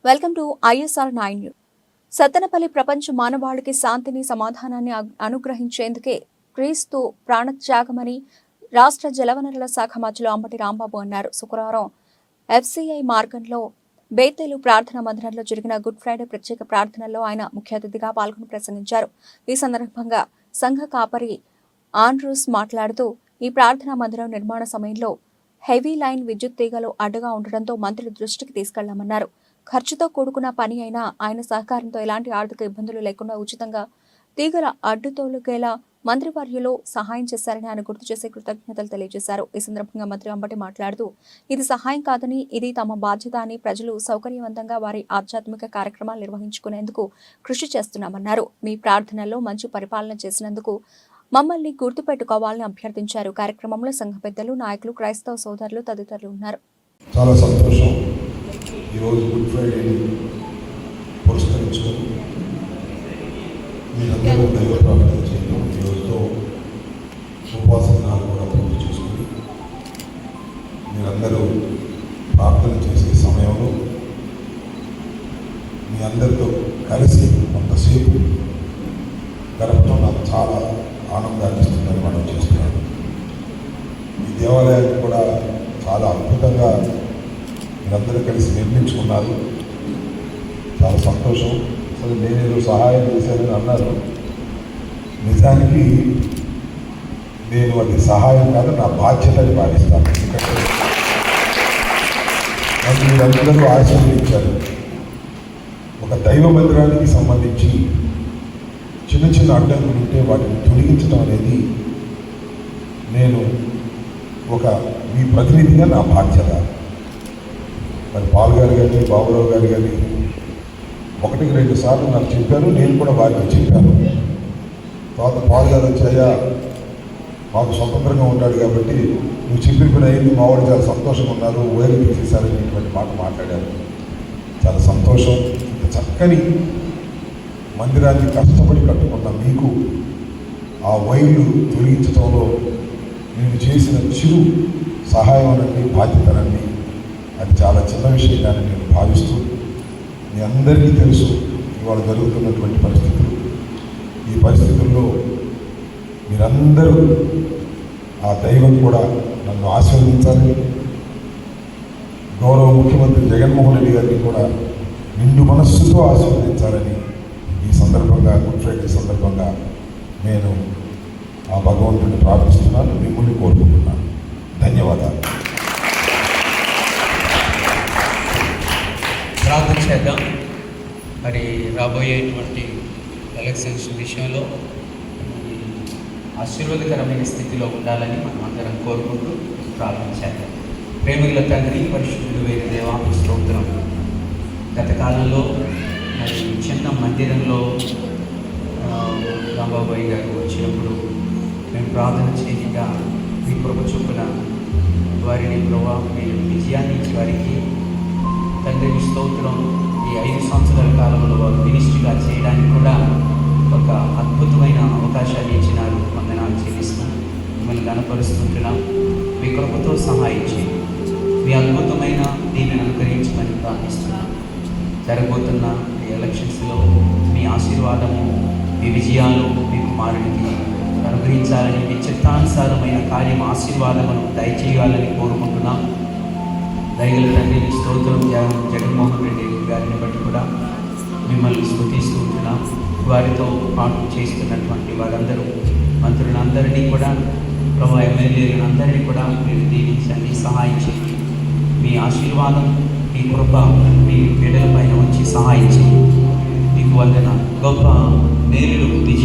Welcome to ISR 9 Sattenapalli ప్రపంచ మానవాళికి శాంతిని సమాధానాన్ని అనుగ్రహించేందుకే క్రీస్తు ప్రాణత్యాగమని రాష్ట్ర జలవనరుల శాఖ మంత్రి అంబటి రాంబాబు అన్నారు. శుక్రవారం ఎఫ్సిఐ మార్గంలో బేతేలు ప్రార్థనా మందిరంలో జరిగిన గుడ్ ఫ్రైడే ప్రత్యేక ప్రార్థనలో ఆయన ముఖ్య అతిథిగా పాల్గొని ప్రసంగించారు. ఈ సందర్భంగా సంఘ కాపరి ఆండ్రూస్ మాట్లాడుతూ ఈ ప్రార్థనా మందిరం నిర్మాణ సమయంలో హెవీ లైన్ విద్యుత్ తీగలు అడ్డుగా ఉండడంతో మంత్రి దృష్టికి తీసుకెళ్లామన్నారు. ఖర్చుతో కూడుకున్న పని అయినా ఆయన సహకారంతో ఎలాంటి ఆర్థిక ఇబ్బందులు లేకుండా ఉచితంగా తీగల అడ్డుతోలుగేలా మంత్రివర్యులు సహాయం చేశారని ఆయన గుర్తు చేసి కృతజ్ఞతలు తెలియజేశారు. ఈ సందర్భంగా మంత్రి అంబటి మాట్లాడుతూ ఇది సహాయం కాదని ఇది తమ బాధ్యత అని ప్రజలు సౌకర్యవంతంగా వారి ఆధ్యాత్మిక కార్యక్రమాలు నిర్వహించుకునేందుకు కృషి చేస్తున్నామన్నారు. మీ ప్రార్థనల్లో మంచి పరిపాలన చేసినందుకు మమ్మల్ని గుర్తుపెట్టుకోవాలని అభ్యర్థించారు. కార్యక్రమంలో సంఘ పెద్దలు, నాయకులు, క్రైస్తవ సోదరులు తదితరులు ఉన్నారు. చాలా సంతోషం. ఈరోజు గుడ్ ఫ్రైడేని పురస్కరించుకొని మీరందరూ దైవ ప్రార్థన చేయడం, ఈరోజుతో ఉపవాస దినాలు కూడా పూర్తి చేసుకుని మీరందరూ ప్రార్థన చేసే సమయంలో మీ అందరితో కలిసి కొంతసేపు గడపడం నాకు చాలా ఆనందాన్ని ఇస్తుందని మనం చేస్తున్నాను. ఈ దేవాలయాన్ని కూడా చాలా అద్భుతంగా మీరందరూ కలిసి నిర్మించుకున్నారు. చాలా సంతోషం. అసలు నేను సహాయం చేశానని అన్నారు. నిజానికి నేను అది సహాయం కాదు, నా బాధ్యతని భావిస్తాను. ఎందుకంటే మీరందరూ ఆశీర్వదించారు. ఒక దైవ మందిరానికి సంబంధించి చిన్న చిన్న అడ్డంకులు ఉంటే వాటిని తొలగించడం అనేది నేను మీ ప్రతినిధిగా నా బాధ్యత. మరి పాల్ గారు కానీ బాబురావు గారు కానీ 1-2 సార్లు నాకు చెప్పారు, నేను కూడా వారికి చెప్పాను. తర్వాత పాల్ గారు వచ్చాయా మాకు స్వతంత్రంగా ఉంటాడు కాబట్టి నువ్వు చెప్పిన పని అయింది, మా వాళ్ళు చాలా సంతోషంగా ఉన్నారు, వైర్లు తీసేశారనేటువంటి మాట మాట్లాడారు. చాలా సంతోషం. ఇంత చక్కని మందిరాన్ని కష్టపడి కట్టుకున్న మీకు ఆ వైర్లు తొలగించడంలో నేను చేసిన చిరు సహాయం అనండి, బాధ్యతనండి, అది చాలా చిన్న విషయంగానే నేను భావిస్తూ, మీ అందరికీ తెలుసు ఇవాళ జరుగుతున్నటువంటి పరిస్థితులు. ఈ పరిస్థితుల్లో మీరందరూ ఆ దైవం కూడా నన్ను ఆశీర్వదించాలని, గౌరవ ముఖ్యమంత్రి జగన్మోహన్ రెడ్డి గారిని కూడా నిండు మనస్సుతో ఆశీర్వదించాలని ఈ సందర్భంగా, గుడ్ ఫ్రైడే సందర్భంగా నేను ఆ భగవంతుడిని ప్రార్థిస్తున్నాను, మిమ్మల్ని కోరుకుంటున్నాను. ధన్యవాదాలు. ప్రార్థన చేద్దాం. మరి రాబోయేటువంటి ఎలక్షన్స్ విషయంలో ఆశీర్వాదకరమైన స్థితిలో ఉండాలని మనం అందరం కోరుకుంటూ ప్రార్థన చేద్దాం. ప్రేమికుల తండ్రి, పరిశుద్ధుడు అయిన దేవా, స్తోత్రం. గత కాలంలో మరి చిన్న మందిరంలో రాంబాబాయి గారు వచ్చినప్పుడు మేము ప్రార్థన చేయగా మీ కృప చొప్పున వారిని ప్రభావ మీరు విజయాన్ని ఇచ్చి వారికి తండ్రి స్తోత్రం. ఈ 5 సంవత్సరాల కాలంలో వారు మినిస్ట్రీగా చేయడానికి కూడా ఒక అద్భుతమైన అవకాశాన్ని ఇచ్చినారు. వందనాలు చెల్లిస్తూ మిమ్మల్ని గణపరుస్తుంటున్నాం. మీ కృపతో సహాయం చేయండి. మీ అద్భుతమైన దీనిని అనుకరించమని ప్రార్థిస్తున్నాం. జరగబోతున్న ఈ ఎలక్షన్స్లో మీ ఆశీర్వాదము, మీ విజయాలు మీ కుమారుడికి అనుగ్రహించాలని, మీ చిత్తానుసారమైన కార్యం ఆశీర్వాదమును దయచేయాలని కోరుకుంటున్నాం. దయగల తండ్రి స్తోత్రం. జగన్మోహన్ రెడ్డి గారిని బట్టి కూడా మిమ్మల్ని స్తుతిస్తూ ఉంటున్నాం. వారితో పాటు చేస్తున్నటువంటి వారందరూ మంత్రులందరినీ కూడా, ప్రభు ఎమ్మెల్యేలను అందరినీ కూడా మీరు దీవించండి, సహాయం చేయండి. మీ ఆశీర్వాదం, మీ కృప మీ బిడ్డల పైన వచ్చి సహాయం చేయండి. మీకు వందన గొప్ప మేలులు